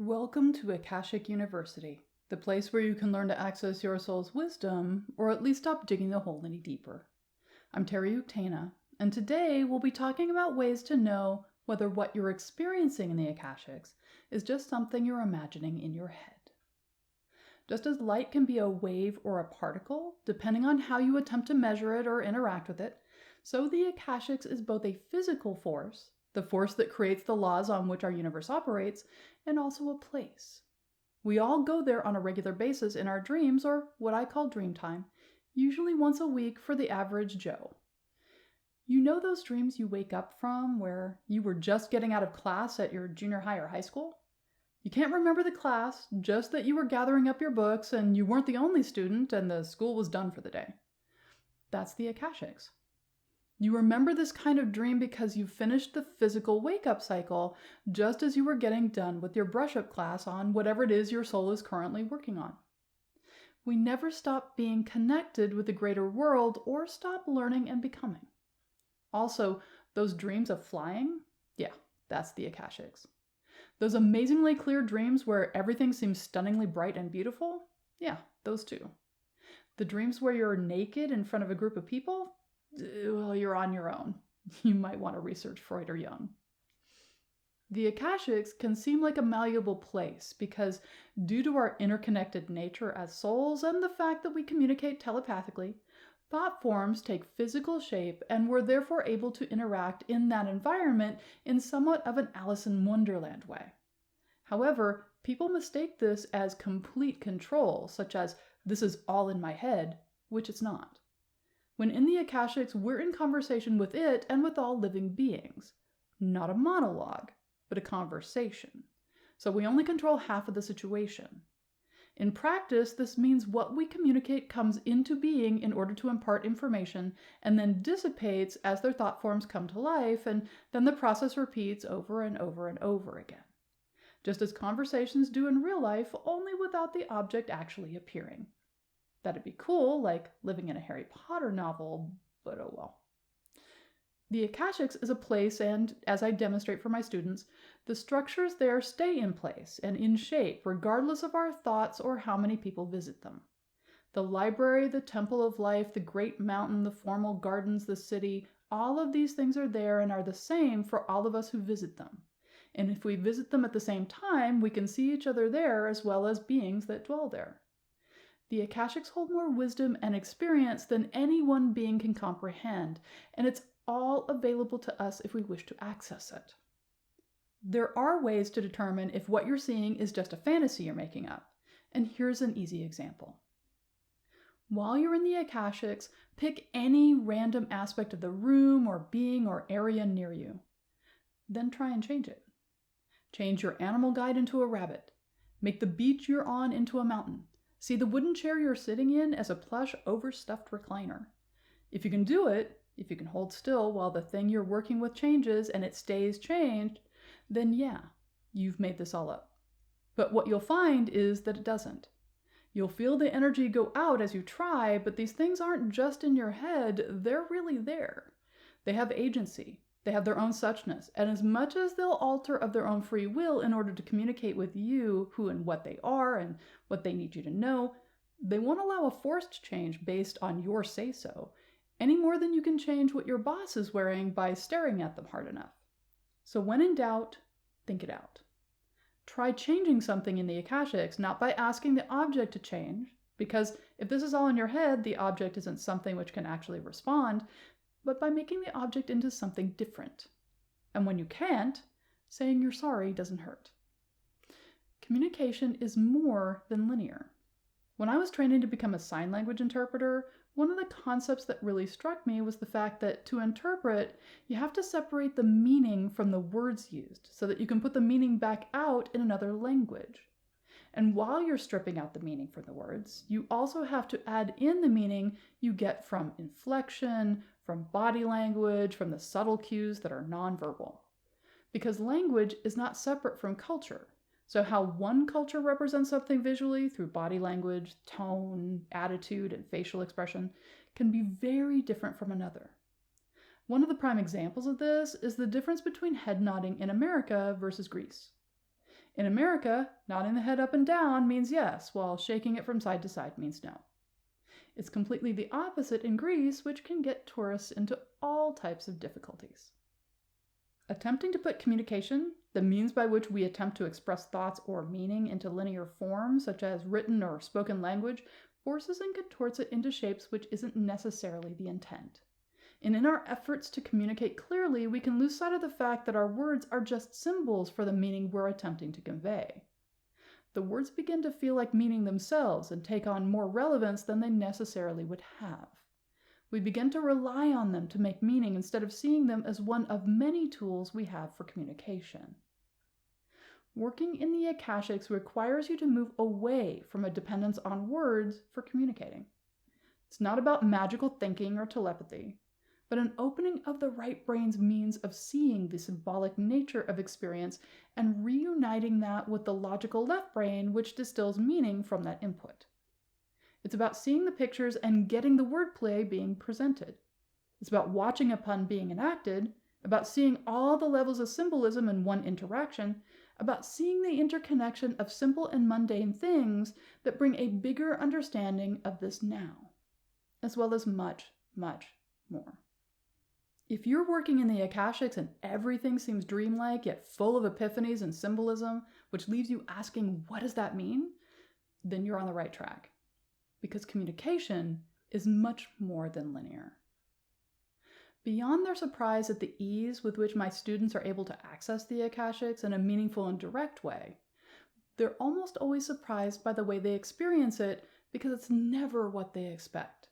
Welcome to Akashic University, the place where you can learn to access your soul's wisdom, or at least stop digging the hole any deeper. I'm Terry Uktana, and today we'll be talking about ways to know whether what you're experiencing in the Akashics is just something you're imagining in your head. Just as light can be a wave or a particle, depending on how you attempt to measure it or interact with it, so the Akashics is both a physical force, the force that creates the laws on which our universe operates, and also a place. We all go there on a regular basis in our dreams, or what I call dream time, usually once a week for the average Joe. You know those dreams you wake up from where you were just getting out of class at your junior high or high school? You can't remember the class, just that you were gathering up your books and you weren't the only student and the school was done for the day. That's the Akashics. You remember this kind of dream because you finished the physical wake-up cycle just as you were getting done with your brush-up class on whatever it is your soul is currently working on. We never stop being connected with the greater world or stop learning and becoming. Also, those dreams of flying, yeah, that's the Akashics. Those amazingly clear dreams where everything seems stunningly bright and beautiful, yeah, those too. The dreams where you're naked in front of a group of people, well, you're on your own. You might want to research Freud or Jung. The Akashics can seem like a malleable place because due to our interconnected nature as souls and the fact that we communicate telepathically, thought forms take physical shape and we're therefore able to interact in that environment in somewhat of an Alice in Wonderland way. However, people mistake this as complete control, such as, this is all in my head, which it's not. When in the Akashics, we're in conversation with it and with all living beings. Not a monologue, but a conversation. So we only control half of the situation. In practice, this means what we communicate comes into being in order to impart information and then dissipates as their thought forms come to life, and then the process repeats over and over and over again. Just as conversations do in real life, only without the object actually appearing. That'd be cool, like living in a Harry Potter novel, but oh well. The Akashics is a place, and as I demonstrate for my students, the structures there stay in place and in shape regardless of our thoughts or how many people visit them. The library, the temple of life, the great mountain, the formal gardens, the city, all of these things are there and are the same for all of us who visit them. And if we visit them at the same time, we can see each other there as well as beings that dwell there. The Akashics hold more wisdom and experience than any one being can comprehend, and it's all available to us if we wish to access it. There are ways to determine if what you're seeing is just a fantasy you're making up, and here's an easy example. While you're in the Akashics, pick any random aspect of the room or being or area near you. Then try and change it. Change your animal guide into a rabbit. Make the beach you're on into a mountain. See the wooden chair you're sitting in as a plush, overstuffed recliner. If you can do it, if you can hold still while the thing you're working with changes and it stays changed, then yeah, you've made this all up. But what you'll find is that it doesn't. You'll feel the energy go out as you try, but these things aren't just in your head, they're really there. They have agency. They have their own suchness, and as much as they'll alter of their own free will in order to communicate with you who and what they are and what they need you to know, they won't allow a forced change based on your say-so, any more than you can change what your boss is wearing by staring at them hard enough. So when in doubt, think it out. Try changing something in the Akashics, not by asking the object to change, because if this is all in your head, the object isn't something which can actually respond, but by making the object into something different. And when you can't, saying you're sorry doesn't hurt. Communication is more than linear. When I was training to become a sign language interpreter, one of the concepts that really struck me was the fact that to interpret, you have to separate the meaning from the words used so that you can put the meaning back out in another language. And while you're stripping out the meaning from the words, you also have to add in the meaning you get from inflection, from body language, from the subtle cues that are nonverbal. Because language is not separate from culture. So how one culture represents something visually through body language, tone, attitude, and facial expression can be very different from another. One of the prime examples of this is the difference between head nodding in America versus Greece. In America, nodding the head up and down means yes, while shaking it from side to side means no. It's completely the opposite in Greece, which can get tourists into all types of difficulties. Attempting to put communication, the means by which we attempt to express thoughts or meaning, into linear form, such as written or spoken language, forces and contorts it into shapes which isn't necessarily the intent. And in our efforts to communicate clearly, we can lose sight of the fact that our words are just symbols for the meaning we're attempting to convey. The words begin to feel like meaning themselves and take on more relevance than they necessarily would have. We begin to rely on them to make meaning instead of seeing them as one of many tools we have for communication. Working in the Akashics requires you to move away from a dependence on words for communicating. It's not about magical thinking or telepathy, but an opening of the right brain's means of seeing the symbolic nature of experience and reuniting that with the logical left brain, which distills meaning from that input. It's about seeing the pictures and getting the wordplay being presented. It's about watching a pun being enacted, about seeing all the levels of symbolism in one interaction, about seeing the interconnection of simple and mundane things that bring a bigger understanding of this now, as well as much, much more. If you're working in the Akashics and everything seems dreamlike yet full of epiphanies and symbolism, which leaves you asking, what does that mean? Then you're on the right track. Because communication is much more than linear. Beyond their surprise at the ease with which my students are able to access the Akashics in a meaningful and direct way, they're almost always surprised by the way they experience it because it's never what they expect.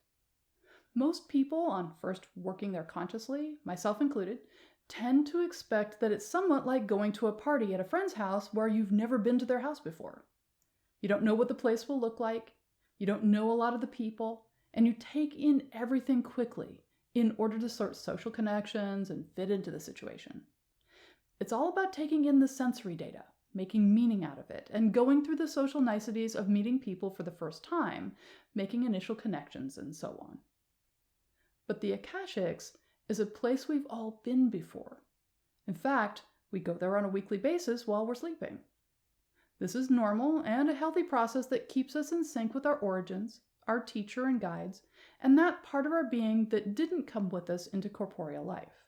Most people, on first working there consciously, myself included, tend to expect that it's somewhat like going to a party at a friend's house where you've never been to their house before. You don't know what the place will look like, you don't know a lot of the people, and you take in everything quickly in order to sort social connections and fit into the situation. It's all about taking in the sensory data, making meaning out of it, and going through the social niceties of meeting people for the first time, making initial connections, and so on. But the Akashics is a place we've all been before. In fact, we go there on a weekly basis while we're sleeping. This is normal and a healthy process that keeps us in sync with our origins, our teacher and guides, and that part of our being that didn't come with us into corporeal life.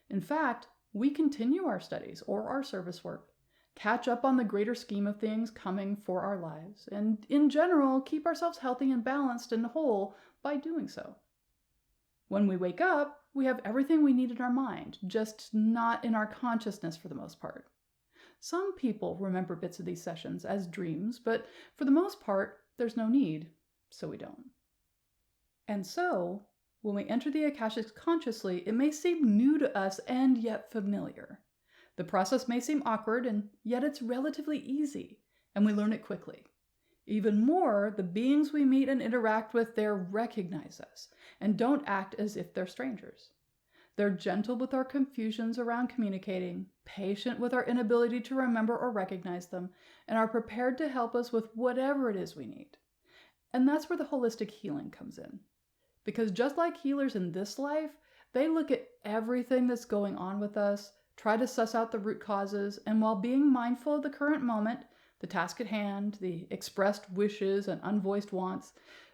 In fact, we continue our studies or our service work, catch up on the greater scheme of things coming for our lives, and in general, keep ourselves healthy and balanced and whole by doing so. When we wake up, we have everything we need in our mind, just not in our consciousness for the most part. Some people remember bits of these sessions as dreams, but for the most part, there's no need, so we don't. And so, when we enter the Akashics consciously, it may seem new to us and yet familiar. The process may seem awkward, and yet it's relatively easy, and we learn it quickly. Even more, the beings we meet and interact with there recognize us and don't act as if they're strangers. They're gentle with our confusions around communicating, patient with our inability to remember or recognize them, and are prepared to help us with whatever it is we need. And that's where the holistic healing comes in. Because just like healers in this life, they look at everything that's going on with us, try to suss out the root causes, and while being mindful of the current moment, the task at hand, the expressed wishes and unvoiced wants,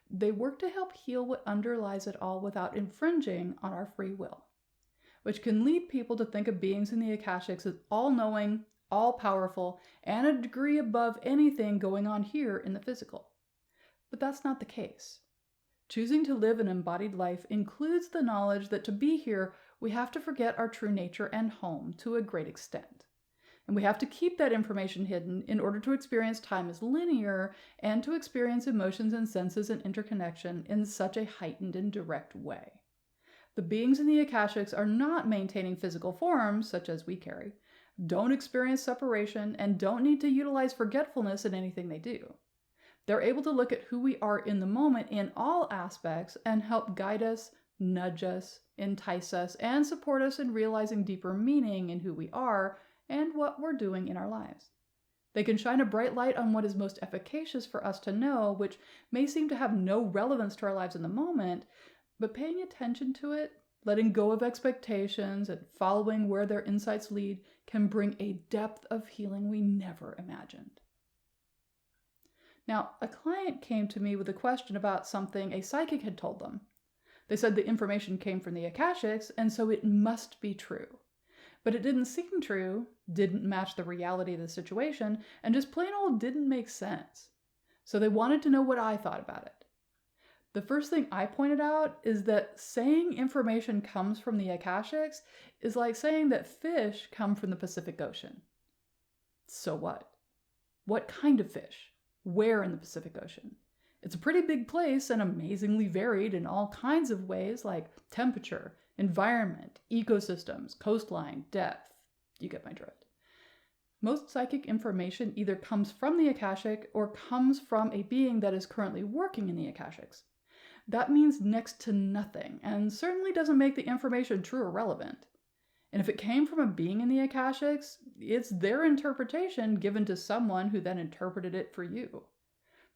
they work to help heal what underlies it all without infringing on our free will, which can lead people to think of beings in the Akashics as all-knowing, all-powerful, and a degree above anything going on here in the physical. But that's not the case. Choosing to live an embodied life includes the knowledge that to be here, we have to forget our true nature and home to a great extent. And we have to keep that information hidden in order to experience time as linear and to experience emotions and senses and interconnection in such a heightened and direct way. The beings in the Akashics are not maintaining physical forms, such as we carry, don't experience separation, and don't need to utilize forgetfulness in anything they do. They're able to look at who we are in the moment in all aspects and help guide us, nudge us, entice us, and support us in realizing deeper meaning in who we are and what we're doing in our lives. They can shine a bright light on what is most efficacious for us to know, which may seem to have no relevance to our lives in the moment, but paying attention to it Letting go of expectations and following where their insights lead can bring a depth of healing we never imagined. Now, a client came to me with a question about something a psychic had told them. They said the information came from the Akashics, and so it must be true. But it didn't seem true, didn't match the reality of the situation, and just plain old didn't make sense. So they wanted to know what I thought about it. The first thing I pointed out is that saying information comes from the Akashics is like saying that fish come from the Pacific Ocean. So what? What kind of fish? Where in the Pacific Ocean? It's a pretty big place and amazingly varied in all kinds of ways like temperature, environment, ecosystems, coastline, depth. You get my drift. Most psychic information either comes from the Akashic or comes from a being that is currently working in the Akashics. That means next to nothing, and certainly doesn't make the information true or relevant. And if it came from a being in the Akashics, it's their interpretation given to someone who then interpreted it for you.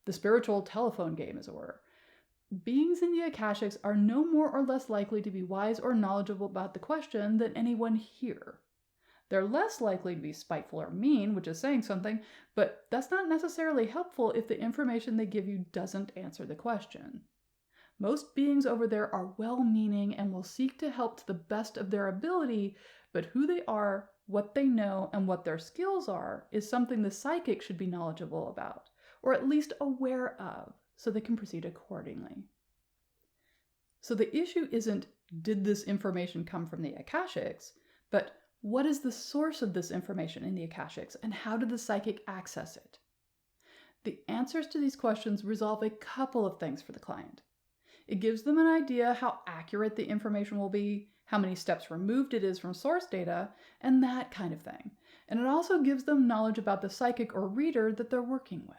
The spiritual telephone game, as it were. Beings in the Akashics are no more or less likely to be wise or knowledgeable about the question than anyone here. They're less likely to be spiteful or mean, which is saying something, but that's not necessarily helpful if the information they give you doesn't answer the question. Most beings over there are well-meaning and will seek to help to the best of their ability, but who they are, what they know, and what their skills are is something the psychic should be knowledgeable about, or at least aware of, so they can proceed accordingly. So the issue isn't, did this information come from the Akashics, but what is the source of this information in the Akashics, and how did the psychic access it? The answers to these questions resolve a couple of things for the client. It gives them an idea how accurate the information will be, how many steps removed it is from source data, and that kind of thing. And it also gives them knowledge about the psychic or reader that they're working with.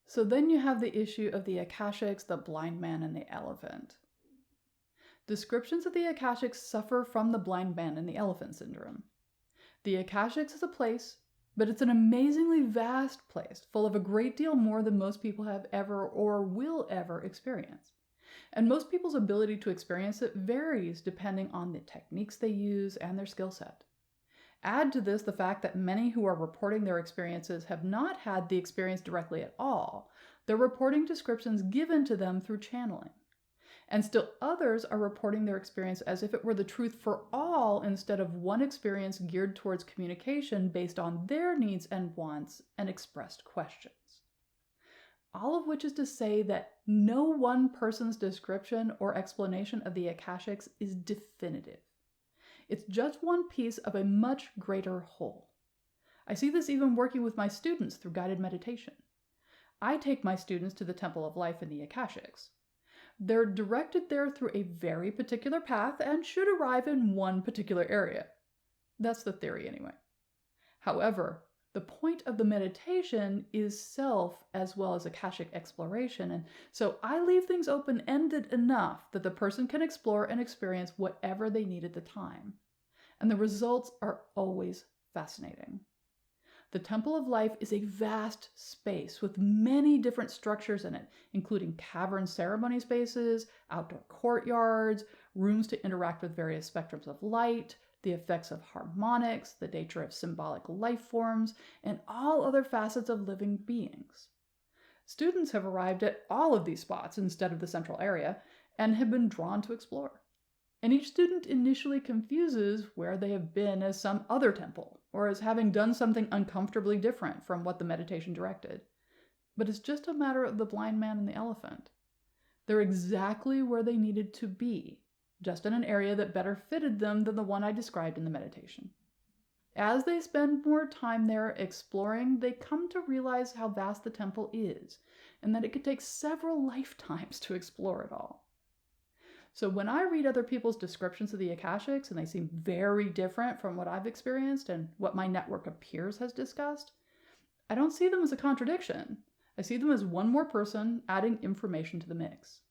So then you have the issue of the Akashics, the blind man, and the elephant. Descriptions of the Akashics suffer from the blind man and the elephant syndrome. The Akashics is a place, but it's an amazingly vast place, full of a great deal more than most people have ever or will ever experience. And most people's ability to experience it varies depending on the techniques they use and their skill set. Add to this the fact that many who are reporting their experiences have not had the experience directly at all. They're reporting descriptions given to them through channeling. And still others are reporting their experience as if it were the truth for all instead of one experience geared towards communication based on their needs and wants and expressed questions. All of which is to say that no one person's description or explanation of the Akashics is definitive. It's just one piece of a much greater whole. I see this even working with my students through guided meditation. I take my students to the Temple of Life in the Akashics. They're directed there through a very particular path and should arrive in one particular area. That's the theory anyway. However, the point of the meditation is self as well as Akashic exploration, and so I leave things open-ended enough that the person can explore and experience whatever they need at the time. And the results are always fascinating. The Temple of Life is a vast space with many different structures in it, including cavern ceremony spaces, outdoor courtyards, rooms to interact with various spectrums of light, the effects of harmonics, the nature of symbolic life forms, and all other facets of living beings. Students have arrived at all of these spots instead of the central area and have been drawn to explore. And each student initially confuses where they have been as some other temple, or as having done something uncomfortably different from what the meditation directed. But it's just a matter of the blind man and the elephant. They're exactly where they needed to be, just in an area that better fitted them than the one I described in the meditation. As they spend more time there exploring, they come to realize how vast the temple is, and that it could take several lifetimes to explore it all. So when I read other people's descriptions of the Akashics and they seem very different from what I've experienced and what my network of peers has discussed, I don't see them as a contradiction. I see them as one more person adding information to the mix.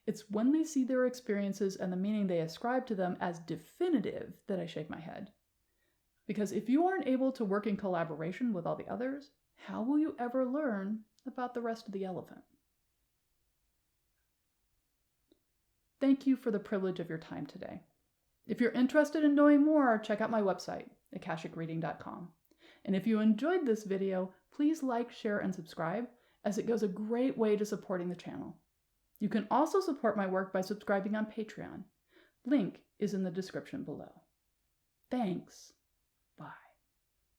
It's when they see their experiences and the meaning they ascribe to them as definitive that I shake my head. Because if you aren't able to work in collaboration with all the others, how will you ever learn about the rest of the elephant? Thank you for the privilege of your time today. If you're interested in knowing more, check out my website, akashicreading.com. And if you enjoyed this video, please like, share, and subscribe, as it goes a great way to supporting the channel. You can also support my work by subscribing on Patreon. Link is in the description below. Thanks.